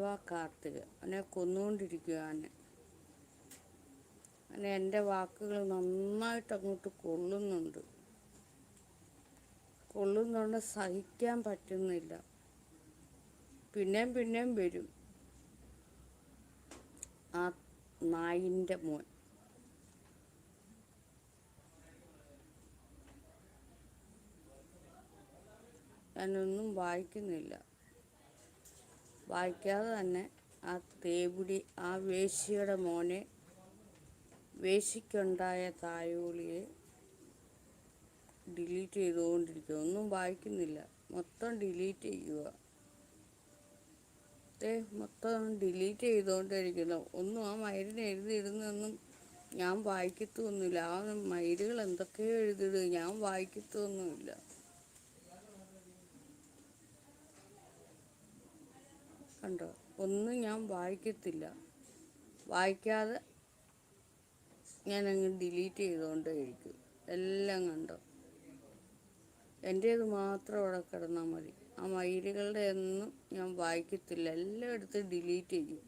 അഥവാ കാർത്തിക്. അവനെ കൊന്നുകൊണ്ടിരിക്കുകയാണ്. അങ്ങനെ എൻ്റെ വാക്കുകൾ നന്നായിട്ട് അങ്ങോട്ട് കൊള്ളുന്നുണ്ട്, സഹിക്കാൻ പറ്റുന്നില്ല. പിന്നെയും വരും ആ നായിൻ്റെ മോൻ. ഞാനൊന്നും വായിക്കുന്നില്ല. വായിക്കാതെ തന്നെ ആ തേപിടി, ആ വേശ്യയുടെ മോനെ, വേശ്യയ്ക്കുണ്ടായ തായോളിയെ ഡിലീറ്റ് ചെയ്തുകൊണ്ടിരിക്കുക. ഒന്നും വായിക്കുന്നില്ല, മൊത്തം ഡിലീറ്റ് ചെയ്യുക. മൊത്തം ഡിലീറ്റ് ചെയ്തുകൊണ്ടിരിക്കുന്നു. ഒന്നും ആ മയിലിന് എഴുതിയിടുന്നൊന്നും ഞാൻ വായിക്കത്തൊന്നുമില്ല. ആ മയിലുകൾ എന്തൊക്കെയോ എഴുതിയിടുക, ഞാൻ വായിക്കത്തൊന്നുമില്ല. കണ്ടോ, ഒന്നും ഞാൻ വായിക്കത്തില്ല. വായിക്കാതെ ഞാനങ്ങ് ഡിലീറ്റ് ചെയ്തുകൊണ്ടേയിരിക്കും. എല്ലാം കണ്ടോ, എൻ്റേത് മാത്രം അവിടെ കിടന്നാൽ മതി. ആ മയിലുകളുടെ ഒന്നും ഞാൻ വായിക്കത്തില്ല, എല്ലാം എടുത്ത് ഡിലീറ്റ് ചെയ്യും.